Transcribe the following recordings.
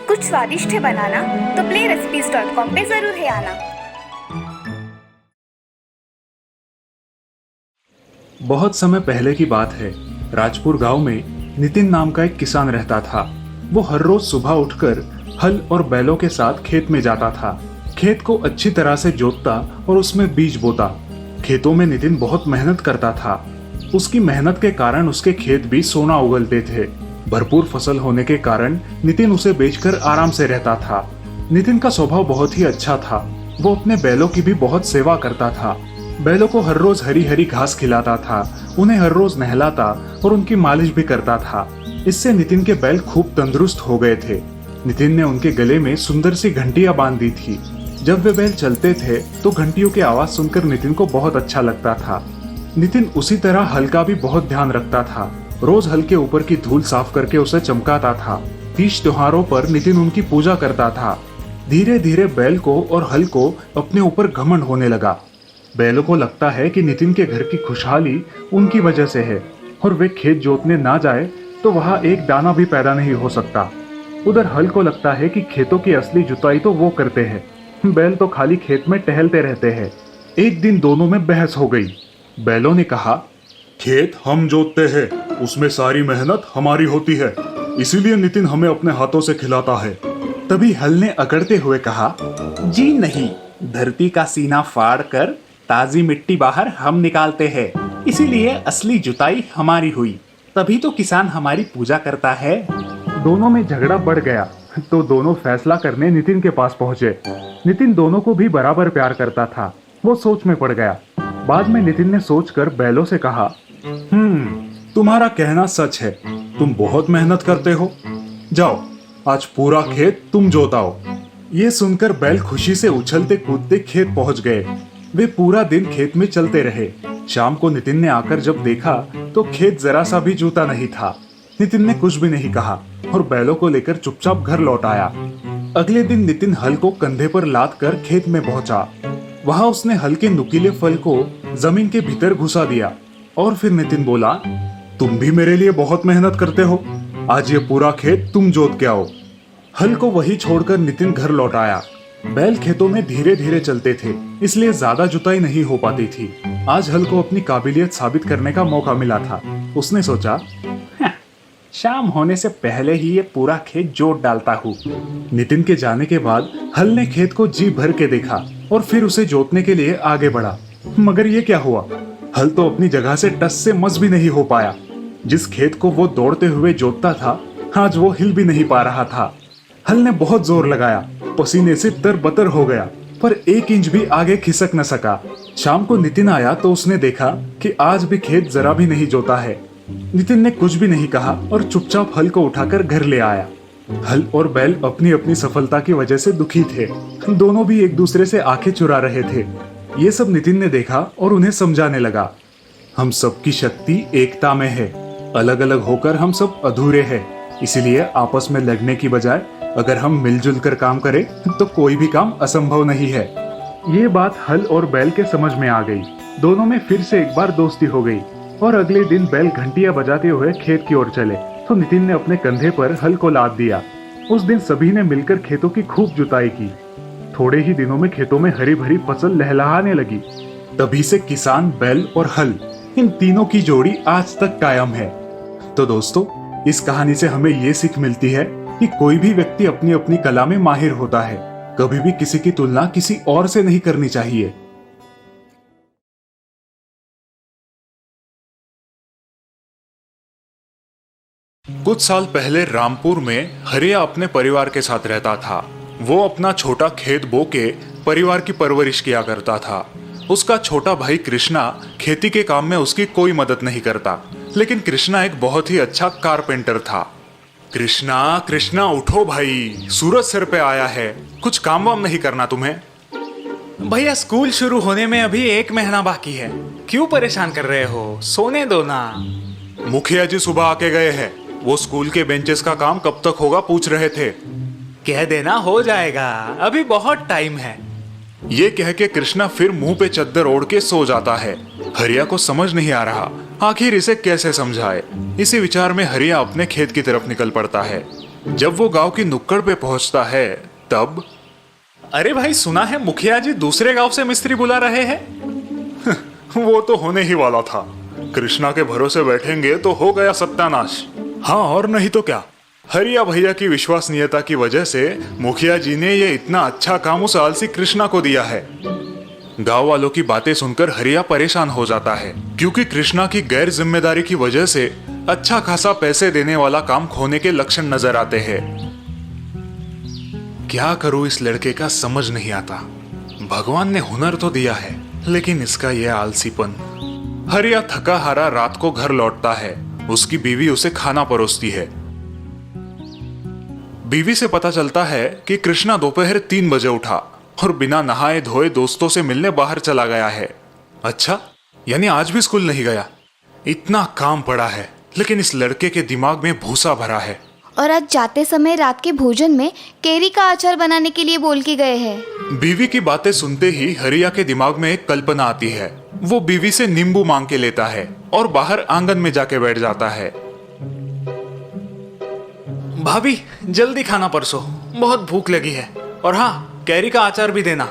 कुछ स्वादिष्ट है बनाना तो playrecipes.com पे जरूर है आना। बहुत समय पहले की बात है। राजपुर गांव में नितिन नाम का एक किसान रहता था। वो हर रोज सुबह उठकर हल और बैलों के साथ खेत में जाता था। खेत को अच्छी तरह से जोतता और उसमें बीज बोता। खेतों में नितिन बहुत मेहनत करता था। उसकी मेहनत के कारण उसके खेत भी सोना उगलते थे। भरपूर फसल होने के कारण नितिन उसे बेचकर आराम से रहता था। नितिन का स्वभाव बहुत ही अच्छा था। वो अपने बैलों की भी बहुत सेवा करता था। बैलों को हर रोज हरी हरी घास खिलाता था, उन्हें हर रोज नहलाता और उनकी मालिश भी करता था। इससे नितिन के बैल खूब तंदुरुस्त हो गए थे। नितिन ने उनके गले में सुंदर सी घंटियां बांध दी थी। जब वे बैल चलते थे तो घंटियों की आवाज सुनकर नितिन को बहुत अच्छा लगता था। नितिन उसी तरह हल का भी बहुत ध्यान रखता था। रोज हल के ऊपर की धूल साफ करके उसे चमकाता था। तीज त्योहारों पर नितिन उनकी पूजा करता था। धीरे धीरे बैल को और हल को अपने ऊपर घमंड होने लगा। बैलों को लगता है कि नितिन के घर की खुशहाली उनकी वजह से है और वे खेत जोतने ना जाए तो वहां एक दाना भी पैदा नहीं हो सकता। उधर हल को लगता है कि खेतों की असली जुताई तो वो करते हैं, बैल तो खाली खेत में टहलते रहते हैं। एक दिन दोनों में बहस हो गई। बैलों ने कहा, खेत हम जोतते हैं, उसमें सारी मेहनत हमारी होती है, इसीलिए नितिन हमें अपने हाथों से खिलाता है। तभी हल ने अकड़ते हुए कहा, जी नहीं, धरती का सीना फाड़ कर ताजी मिट्टी बाहर हम निकालते हैं, इसीलिए असली जुताई हमारी हुई, तभी तो किसान हमारी पूजा करता है। दोनों में झगड़ा बढ़ गया तो दोनों फैसला करने नितिन के पास पहुंचे। नितिन दोनों को भी बराबर प्यार करता था। वो सोच में पड़ गया। बाद में नितिन ने सोचकर बैलों से कहा, तुम्हारा कहना सच है, तुम बहुत मेहनत करते हो। जाओ, आज पूरा खेत तुम जोताओ। ये सुनकर बैल खुशी से उछलते कूदते खेत पहुंच गए। वे पूरा दिन खेत में चलते रहे। शाम को नितिन ने आकर जब देखा तो खेत जरा सा भी जूता नहीं था। नितिन ने कुछ भी नहीं कहा और बैलों को लेकर चुपचाप घर लौट आया। अगले दिन नितिन हल को कंधे पर लाद कर खेत में पहुंचा। वहां उसने हल के नुकीले फल को जमीन के भीतर घुसा दिया और फिर नितिन बोला, तुम भी मेरे लिए बहुत मेहनत करते हो, आज ये पूरा खेत तुम जोत के आओ। हल को वही छोड़कर नितिन घर लौट आया। बैल खेतों में धीरे धीरे चलते थे, इसलिए ज्यादा जुताई नहीं हो पाती थी। आज हल को अपनी काबिलियत साबित करने का मौका मिला था। उसने सोचा, शाम होने से पहले ही ये पूरा खेत जोत डालता हूँ। नितिन के जाने के बाद हल ने खेत को जी भर के देखा और फिर उसे जोतने के लिए आगे बढ़ा। मगर ये क्या हुआ, हल तो अपनी जगह से टस से मस भी नहीं हो पाया। जिस खेत को वो दौड़ते हुए जोतता था, आज वो हिल भी नहीं पा रहा था। हल ने बहुत जोर लगाया, पसीने से तरबतर हो गया, पर 1 इंच भी आगे खिसक न सका। शाम को नितिन आया तो उसने देखा कि आज भी खेत जरा भी नहीं जोता है। नितिन ने कुछ भी नहीं कहा और चुपचाप हल को उठाकर घर ले आया। हल और बैल अपनी अपनी सफलता की वजह से दुखी थे। दोनों भी एक दूसरे से आंखें चुरा रहे थे। ये सब नितिन ने देखा और उन्हें समझाने लगा, हम सबकी शक्ति एकता में है, अलग अलग होकर हम सब अधूरे हैं। इसीलिए आपस में लड़ने की बजाय अगर हम मिलजुल कर काम करें तो कोई भी काम असंभव नहीं है। ये बात हल और बैल के समझ में आ गई। दोनों में फिर से एक बार दोस्ती हो गई और अगले दिन बैल घंटियां बजाते हुए खेत की ओर चले तो नितिन ने अपने कंधे पर हल को लाद दिया। उस दिन सभी ने मिलकर खेतों की खूब जुताई की। थोड़े ही दिनों में खेतों में हरी भरी फसल लहलहाने लगी। तभी से किसान, बैल और हल, इन तीनों की जोड़ी आज तक कायम है। तो दोस्तों, इस कहानी से हमें ये सीख मिलती है कि कोई भी व्यक्ति अपनी अपनी कला में माहिर होता है। कभी भी किसी की तुलना किसी और से नहीं करनी चाहिए। कुछ साल पहले रामपुर में हरिया अपने परिवार के साथ रहता था। वो अपना छोटा खेत बो के परिवार की परवरिश किया करता था। उसका छोटा भाई कृष्णा खेती के काम में उसकी कोई मदद नहीं करता, लेकिन कृष्णा एक बहुत ही अच्छा कारपेंटर था। कृष्णा, कृष्णा उठो भाई, सूरज सिर पे आया है, कुछ काम वाम नहीं करना तुम्हें? भैया, स्कूल शुरू होने में अभी 1 महीना बाकी है, क्यों परेशान कर रहे हो, सोने दो ना। मुखिया जी सुबह आके गए हैं, वो स्कूल के बेंचेस का काम कब तक होगा पूछ रहे थे। कह देना हो जाएगा, अभी बहुत टाइम है। ये कह के कृष्णा फिर मुंह पे चद्दर ओढ़ के सो जाता है। हरिया को समझ नहीं आ रहा आखिर इसे कैसे समझाए। इसी विचार में हरिया अपने खेत की तरफ निकल पड़ता है। जब वो गांव की नुक्कड़ पे पहुंचता है तब अरे भाई, सुना है मुखिया जी दूसरे गांव से मिस्त्री बुला रहे हैं। वो तो होने ही वाला था। कृष्णा के भरोसे बैठेंगे तो हो गया सत्यानाश। हाँ और नहीं तो क्या। हरिया भैया की विश्वसनीयता की वजह से मुखिया जी ने ये इतना अच्छा काम उस आलसी कृष्णा को दिया है। गांव वालों की बातें सुनकर हरिया परेशान हो जाता है, क्योंकि कृष्णा की गैर जिम्मेदारी की वजह से अच्छा खासा पैसे देने वाला काम खोने के लक्षण नजर आते हैं। क्या करूं इस लड़के का समझ नहीं आता। भगवान ने हुनर तो दिया है, लेकिन इसका यह आलसीपन। हरिया थका हारा रात को घर लौटता है। उसकी बीवी उसे खाना परोसती है। बीवी से पता चलता है कि कृष्णा दोपहर 3 बजे उठा और बिना नहाए धोए दोस्तों से मिलने बाहर चला गया है। अच्छा, यानी आज भी स्कूल नहीं गया। इतना काम पड़ा है, लेकिन इस लड़के के दिमाग में भूसा भरा है। और आज जाते समय रात के भोजन में केरी का अचार बनाने के लिए बोल के गए हैं। बीवी की बातें सुनते ही हरिया के दिमाग में एक कल्पना आती है। वो बीवी से नींबू मांग के लेता है और बाहर आंगन में जाके बैठ जाता है। भाभी, जल्दी खाना परसो, बहुत भूख लगी है। और हाँ, कैरी का अचार भी देना।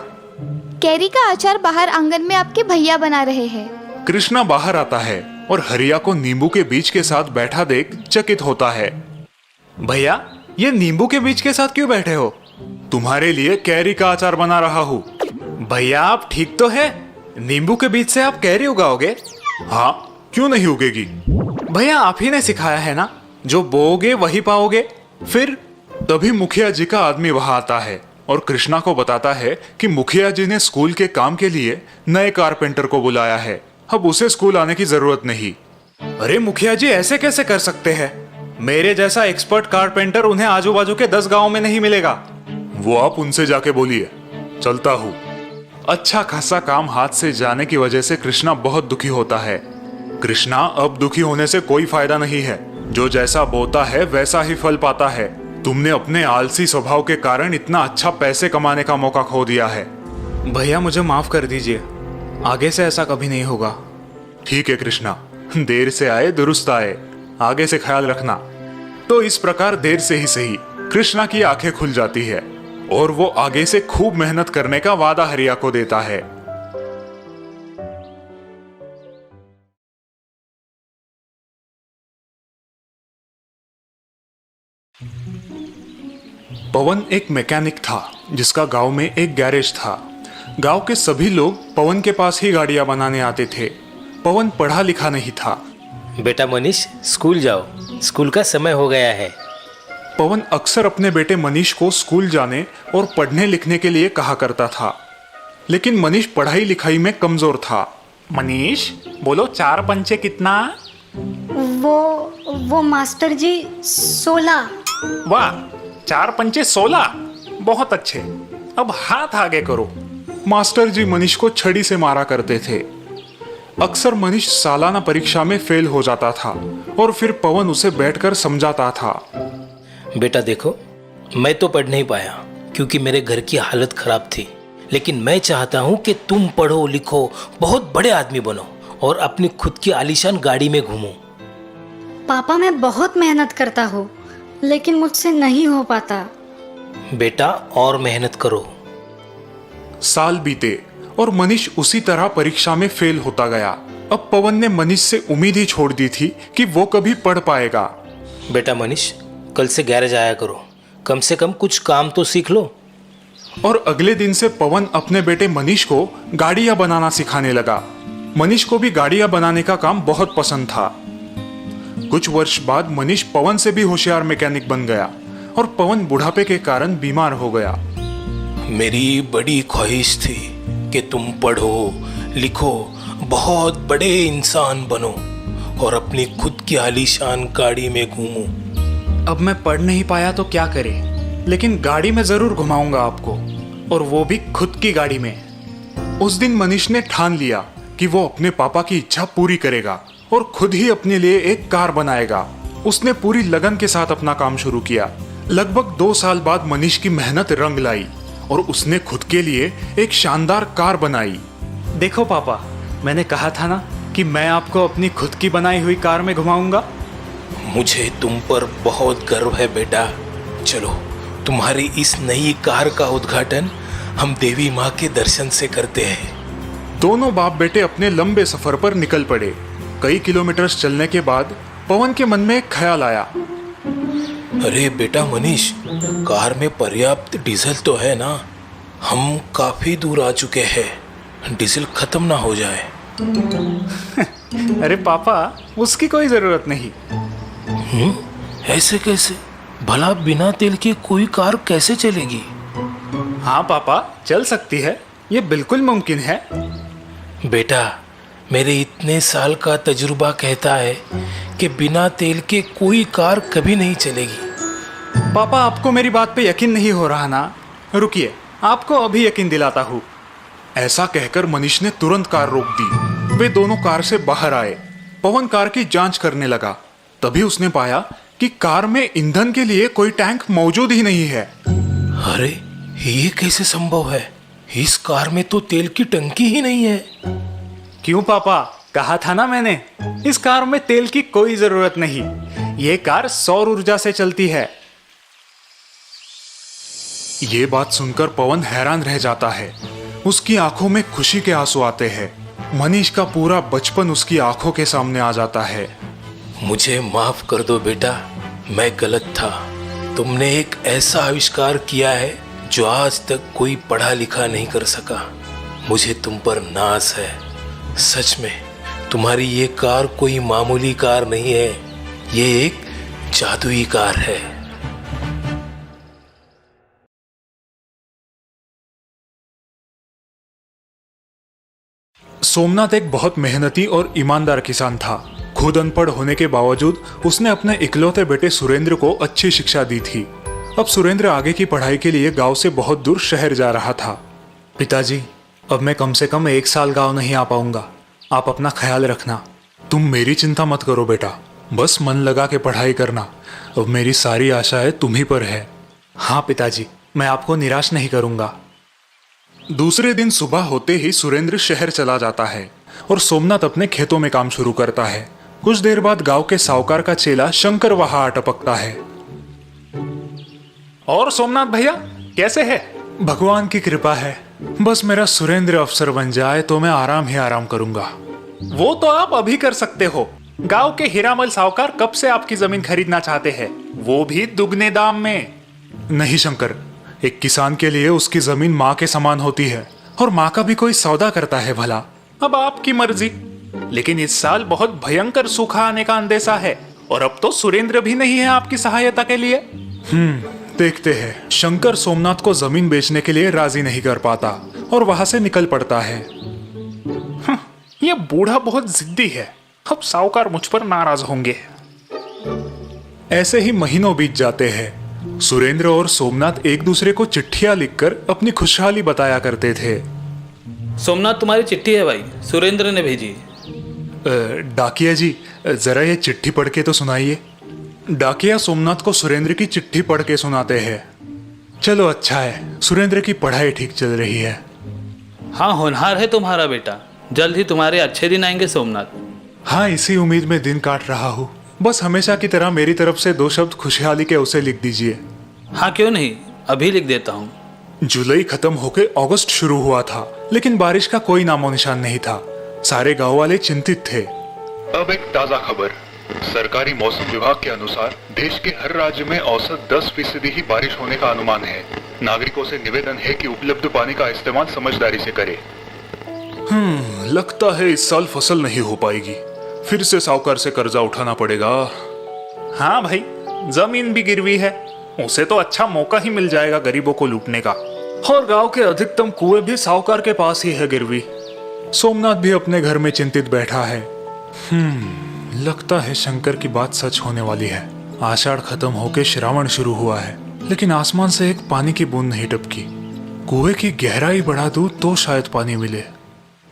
केरी का अचार बाहर आंगन में आपके भैया बना रहे हैं। कृष्णा बाहर आता है और हरिया को नींबू के बीज के साथ बैठा देख चकित होता है। भैया, ये नींबू के बीज के साथ क्यों बैठे हो? तुम्हारे लिए कैरी का अचार बना रहा हूँ। भैया, आप ठीक तो है? नींबू के बीज से आप कैरी उगाओगे? हाँ, क्यों नहीं उगेगी। भैया, आप ही ने सिखाया है ना, जो बोओगे वही पाओगे। फिर तभी मुखिया जी का आदमी वहां आता है और कृष्णा को बताता है कि मुखिया जी ने स्कूल के काम के लिए नए कारपेंटर को बुलाया है। अब उसे स्कूल आने की जरूरत नहीं। अरे मुखिया जी, ऐसे कैसे कर सकते हैं? मेरे जैसा एक्सपर्ट कारपेंटर उन्हें आजू बाजू के 10 गांवों में नहीं मिलेगा। वो आप उनसे जाके बोलिए, चलता हूँ। अच्छा खासा काम हाथ से जाने की वजह से कृष्णा बहुत दुखी होता है। कृष्णा, अब दुखी होने से कोई फायदा नहीं है। जो जैसा बोता है वैसा ही फल पाता है। तुमने अपने आलसी स्वभाव के कारण इतना अच्छा पैसे कमाने का मौका खो दिया है। भैया, मुझे माफ कर दीजिए, आगे से ऐसा कभी नहीं होगा। ठीक है कृष्णा, देर से आए दुरुस्त आए, आगे से ख्याल रखना। तो इस प्रकार देर से ही सही कृष्णा की आंखें खुल जाती है और वो आगे से खूब मेहनत करने का वादा हरिया को देता है। पवन एक मैकेनिक था जिसका गांव में एक गैरेज था। गांव के सभी लोग पवन के पास ही गाड़ियां बनाने आते थे। पवन पढ़ा लिखा नहीं था। बेटा मनीष, स्कूल जाओ, स्कूल का समय हो गया है। पवन अक्सर अपने बेटे मनीष को स्कूल जाने और पढ़ने लिखने के लिए कहा करता था, लेकिन मनीष पढ़ाई लिखाई में कमजोर था। मनीष, बोलो 4 पंचे कितना? वो मास्टर जी 16। वाह, 4 पंचे 16, बहुत अच्छे। अब हाथ आगे करो। मास्टर जी मनीष को छड़ी से मारा करते थे। अक्सर मनीष सालाना परीक्षा में फेल हो जाता था और फिर पवन उसे बैठकर समझाता था। बेटा देखो, मैं तो पढ़ नहीं पाया क्योंकि मेरे घर की हालत खराब थी, लेकिन मैं चाहता हूँ कि तुम पढ़ो लिखो, बहुत बड़े आदमी बनो और अपनी खुद की आलीशान गाड़ी में घूमो। पापा, मैं बहुत मेहनत करता हूँ, लेकिन मुझसे नहीं हो पाता। बेटा, और मेहनत करो। साल बीते और मनीष उसी तरह परीक्षा में फेल होता गया। अब पवन ने मनीष से उम्मीद ही छोड़ दी थी कि वो कभी पढ़ पाएगा। बेटा मनीष, कल से गैरेज आया करो, कम से कम कुछ काम तो सीख लो। और अगले दिन से पवन अपने बेटे मनीष को गाड़ियां बनाना सिखाने लगा। मनीष को भी गाड़ियां बनाने का काम बहुत पसंद था। कुछ वर्ष बाद मनीष पवन से भी होशियार मैकेनिक बन गया और पवन बुढ़ापे के कारण बीमार हो गया। मेरी बड़ी ख्वाहिश थी कि तुम पढ़ो लिखो, बहुत बड़े इंसान बनो और अपनी खुद की आलीशान गाड़ी में घूमो। अब मैं पढ़ नहीं पाया तो क्या करे, लेकिन गाड़ी में जरूर घुमाऊंगा आपको, और वो भी खुद की गाड़ी में। उस दिन मनीष ने ठान लिया कि वो अपने पापा की इच्छा पूरी करेगा और खुद ही अपने लिए एक कार बनाएगा। उसने पूरी लगन के साथ अपना काम शुरू किया। लगभग 2 साल बाद मनीष की मेहनत रंग लाई और उसने खुद के लिए एक शानदार कार बनाई। देखो पापा, मैंने कहा था ना कि मैं आपको अपनी खुद की बनाई हुई कार में घुमाऊंगा। मुझे तुम पर बहुत गर्व है बेटा। चलो, तुम्हारी इस नई कार का उद्घाटन हम देवी माँ के दर्शन से करते हैं। दोनों बाप बेटे अपने लंबे सफर पर निकल पड़े। कई किलोमीटर चलने के बाद पवन के मन में एक ख्याल आया। अरे बेटा मनीष, कार में पर्याप्त डीजल तो है ना? हम काफी दूर आ चुके हैं, डीजल खत्म ना हो जाए। अरे पापा, उसकी कोई जरूरत नहीं। ऐसे कैसे? भला बिना तेल के कोई कार कैसे चलेगी? हाँ पापा, चल सकती है, ये बिल्कुल मुमकिन है। बेटा, मेरे इतने साल का तजुर्बा कहता है कि बिना तेल के कोई कार कभी नहीं चलेगी। पापा, आपको मेरी बात पे यकीन नहीं हो रहा ना? रुकिए, आपको अभी यकीन दिलाता हूँ। ऐसा कहकर मनीष ने तुरंत कार रोक दी। वे दोनों कार से बाहर आए। पवन कार की जांच करने लगा। तभी उसने पाया कि कार में ईंधन के लिए कोई टैंक मौजूद ही नहीं है। अरे, ये कैसे संभव है? इस कार में तो तेल की टंकी ही नहीं है। क्यों पापा, कहा था ना मैंने, इस कार में तेल की कोई जरूरत नहीं। ये कार सौर ऊर्जा से चलती है। ये बात सुनकर पवन हैरान रह जाता है। उसकी आंखों में खुशी के आंसू आते हैं। मनीष का पूरा बचपन उसकी आंखों के सामने आ जाता है। मुझे माफ कर दो बेटा, मैं गलत था। तुमने एक ऐसा आविष्कार किया है जो आज तक कोई पढ़ा लिखा नहीं कर सका। मुझे तुम पर नाज है। सच में तुम्हारी ये कार कोई मामूली कार नहीं है, ये एक जादुई कार है। सोमनाथ एक बहुत मेहनती और ईमानदार किसान था। खुद अनपढ़ होने के बावजूद उसने अपने इकलौते बेटे सुरेंद्र को अच्छी शिक्षा दी थी। अब सुरेंद्र आगे की पढ़ाई के लिए गांव से बहुत दूर शहर जा रहा था। पिताजी, अब मैं कम से कम 1 साल गांव नहीं आ पाऊंगा। आप अपना ख्याल रखना। तुम मेरी चिंता मत करो बेटा, बस मन लगा के पढ़ाई करना। अब मेरी सारी आशाएं तुम ही पर है। हाँ पिताजी, मैं आपको निराश नहीं करूंगा। दूसरे दिन सुबह होते ही सुरेंद्र शहर चला जाता है और सोमनाथ अपने खेतों में काम शुरू करता है। कुछ देर बाद गांव के साहूकार का चेला शंकर वहां आ टपकता है। और सोमनाथ भैया कैसे है? भगवान की कृपा है। बस मेरा सुरेंद्र अफसर बन जाए तो मैं आराम ही आराम करूंगा। वो तो आप अभी कर सकते हो। गांव के हीरामल साहूकार कब से आपकी जमीन खरीदना चाहते हैं, वो भी दुगने दाम में। नहीं शंकर, एक किसान के लिए उसकी जमीन माँ के समान होती है और माँ का भी कोई सौदा करता है भला। अब आपकी मर्जी, लेकिन इस साल बहुत भयंकर सूखा आने का अंदेशा है और अब तो सुरेंद्र भी नहीं है आपकी सहायता के लिए। देखते हैं। शंकर सोमनाथ को जमीन बेचने के लिए राजी नहीं कर पाता और वहां से निकल पड़ता है। ये बूढ़ा बहुत जिद्दी है, अब साहूकार मुझ पर नाराज होंगे। ऐसे ही महीनों बीत जाते हैं। सुरेंद्र और सोमनाथ एक दूसरे को चिट्ठियां लिखकर अपनी खुशहाली बताया करते थे। सोमनाथ, तुम्हारी चिट्ठी है भाई, सुरेंद्र ने भेजी। डाकिया जी, जरा ये चिट्ठी पढ़ के तो सुनाइए। डाकिया सोमनाथ को सुरेंद्र की चिट्ठी पढ़ के सुनाते हैं। चलो अच्छा है, सुरेंद्र की पढ़ाई ठीक चल रही है। हाँ, होनहार है तुम्हारा बेटा, जल्द ही तुम्हारे अच्छे दिन आएंगे सोमनाथ। हाँ, इसी उम्मीद में दिन काट रहा हूँ। बस हमेशा की तरह मेरी तरफ से 2 शब्द खुशहाली के उसे लिख दीजिए। हाँ क्यों नहीं, अभी लिख देता हूँ। जुलाई खत्म होके अगस्त शुरू हुआ था, लेकिन बारिश का कोई नामो निशान नहीं था। सारे गांव वाले चिंतित थे। अब एक ताजा खबर। सरकारी मौसम विभाग के अनुसार देश के हर राज्य में औसत 10% ही बारिश होने का अनुमान है। नागरिकों से निवेदन है कि उपलब्ध पानी का इस्तेमाल समझदारी से करें। लगता है इस साल फसल नहीं हो पाएगी। फिर से साहूकार से कर्जा उठाना पड़ेगा। हाँ भाई, जमीन भी गिरवी है, उसे तो अच्छा मौका ही मिल जाएगा गरीबों को लूटने का। और गांव के अधिकतम कुएं भी साहूकार के पास ही है गिरवी। सोमनाथ भी अपने घर में चिंतित बैठा है। लगता है शंकर की बात सच होने वाली है। आषाढ़ खत्म होके श्रावण शुरू हुआ है, लेकिन आसमान से एक पानी की बूंद नहीं टपकी। कुएं की गहराई बढ़ा दूं तो शायद पानी मिले।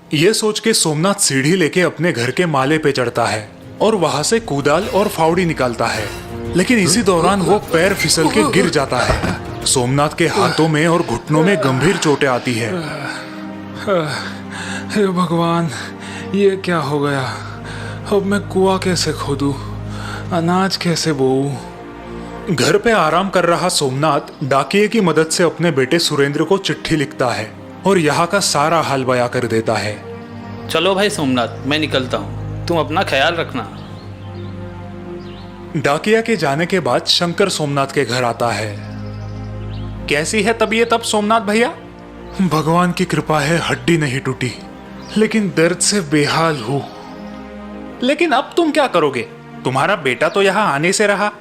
ये सोच के सोमनाथ सीढ़ी लेके अपने घर के माले पे चढ़ता है और वहां से कुदाल और फावड़ी निकालता है, लेकिन इसी दौरान वो पैर फिसल के गिर जाता है। सोमनाथ के हाथों में और घुटनों में गंभीर चोटें आती है। हे भगवान, ये क्या हो गया? अब मैं कुआं कैसे खोदूं? अनाज कैसे बोऊं? घर पे आराम कर रहा सोमनाथ डाकिये की मदद से अपने बेटे सुरेंद्र को चिट्ठी लिखता है और यहाँ का सारा हाल बयां कर देता है। चलो भाई सोमनाथ, मैं निकलता हूँ, तुम अपना ख्याल रखना। डाकिया के जाने के बाद शंकर सोमनाथ के घर आता है। कैसी है तबीयत अब सोमनाथ भैया? भगवान की कृपा है, हड्डी नहीं टूटी, लेकिन दर्द से बेहाल हूँ। लेकिन अब तुम क्या करोगे? तुम्हारा बेटा तो यहाँ आने से रहा।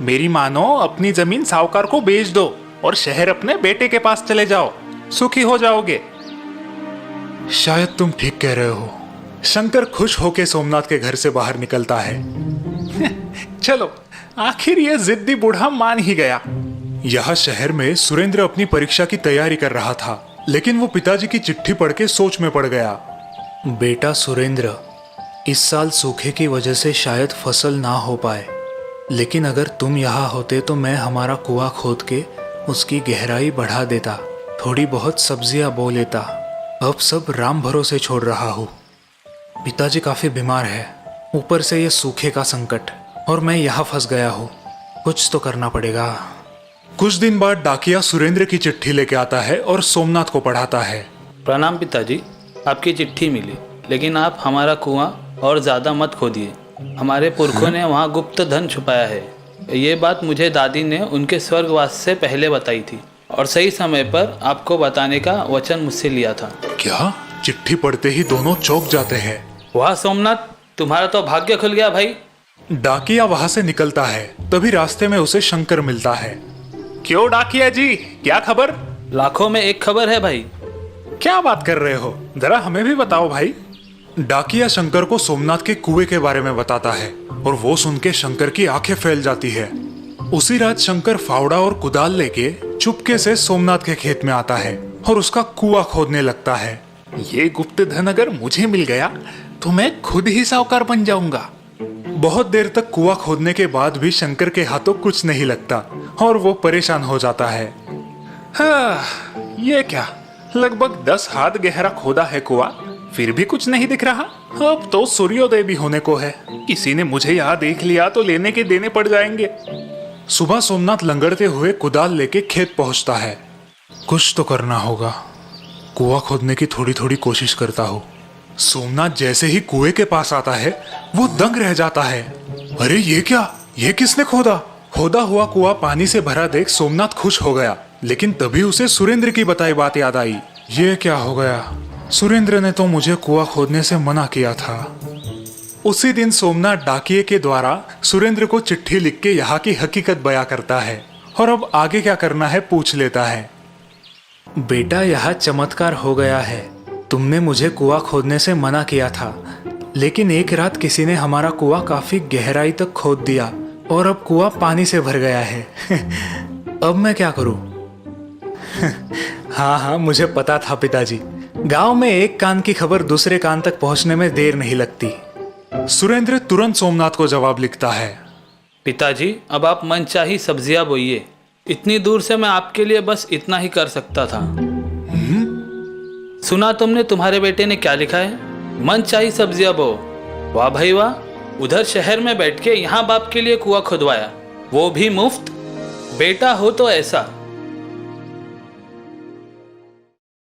मेरी मानो अपनी जमीन साहूकार को बेच दो और शहर अपने बेटे के पास चले जाओ, सुखी हो जाओगे। शायद तुम ठीक कह रहे हो। शंकर खुश होकर सोमनाथ के घर से बाहर निकलता है। चलो, आखिर ये जिद्दी बूढ़ा मान ही गया। यहाँ शहर में सुरेंद्र अपनी परीक्षा की तैयारी कर रहा था, लेकिन वो पिताजी की चिट्ठी पढ़ के सोच में पड़ गया। बेटा सुरेंद्र, इस साल सूखे की वजह से शायद फसल ना हो पाए, लेकिन अगर तुम यहाँ होते तो मैं हमारा कुआं खोद के उसकी गहराई बढ़ा देता, थोड़ी बहुत सब्जियां बो लेता। अब सब राम भरोसे छोड़ रहा हूँ। पिताजी काफी बीमार है, ऊपर से ये सूखे का संकट, और मैं यहाँ फंस गया हूँ। कुछ तो करना पड़ेगा। कुछ दिन बाद डाकिया सुरेंद्र की चिट्ठी लेके आता है और सोमनाथ को पढ़ाता है। प्रणाम पिताजी, आपकी चिट्ठी मिली, लेकिन आप हमारा कुआं और ज़्यादा मत खोदिए। हमारे पुरखों ने वहाँ गुप्त धन छुपाया है। ये बात मुझे दादी ने उनके स्वर्गवास से पहले बताई थी और सही समय पर आपको बताने का वचन मुझसे लिया था। क्या? चिट्ठी पढ़ते ही दोनों चौंक जाते हैं। वाह सोमनाथ, तुम्हारा तो भाग्य खुल गया भाई। डाकिया वहां से निकलता है, तभी रास्ते में उसे शंकर मिलता है। क्यों डाकिया जी, क्या खबर? लाखों में एक खबर है भाई। क्या बात कर रहे हो? जरा हमें भी बताओ भाई। डाकिया शंकर को सोमनाथ के कुएं के बारे में बताता है और वो सुन के शंकर की आंखें फैल जाती है। उसी रात शंकर फावड़ा और कुदाल लेके चुपके से सोमनाथ के खेत में आता है और उसका कुआं खोदने लगता है। ये गुप्त धन अगर मुझे मिल गया तो मैं खुद ही साहूकार बन जाऊंगा। बहुत देर तक कुआं खोदने के बाद भी शंकर के हाथों कुछ नहीं लगता और वो परेशान हो जाता है। हाँ, ये क्या, लगभग 10 हाथ गहरा खोदा है कुआं, फिर भी कुछ नहीं दिख रहा। अब तो सूर्योदय भी होने को है। किसी ने मुझे यहाँ देख लिया तो लेने के देने पड़ जाएंगे। सुबह सोमनाथ लंगड़ते हुए कुदाल लेके खेत पहुंचता है। कुछ तो करना होगा। कुआं खोदने की थोड़ी थोड़ी कोशिश करता हूँ। सोमनाथ जैसे ही कुएं के पास आता है वो दंग रह जाता है। अरे ये क्या, ये किसने खोदा? खोदा हुआ कुआं पानी से भरा देख सोमनाथ खुश हो गया, लेकिन तभी उसे सुरेंद्र की बताई बात याद आई। ये क्या हो गया? सुरेंद्र ने तो मुझे कुआं खोदने से मना किया था। उसी दिन सोमनाथ डाकिये के द्वारा सुरेंद्र को चिट्ठी लिख के यहाँ की हकीकत बयां करता है और अब आगे क्या करना है पूछ लेता है। बेटा, यहाँ चमत्कार हो गया है। तुमने मुझे कुआं खोदने से मना किया था, लेकिन एक रात किसी ने हमारा कुआं काफी गहराई तक खोद दिया और अब कुआं पानी से भर गया है। अब मैं क्या करूं? हाँ, मुझे पता था पिताजी। गांव में एक कान की खबर दूसरे कान तक पहुंचने में देर नहीं लगती। सुरेंद्र तुरंत सोमनाथ को जवाब लिखता है। पिताजी, अब आप मनचाही सब्जियां बोइए। इतनी दूर से मैं आपके लिए बस इतना ही कर सकता था। सुना तुमने तुम्हारे बेटे ने क्या लिखा है? मनचाही सब्जियां बो। वाह भाई वाह, उधर शहर में बैठ के यहाँ बाप के लिए कुआं खुदवाया, वो भी मुफ्त। बेटा हो तो ऐसा।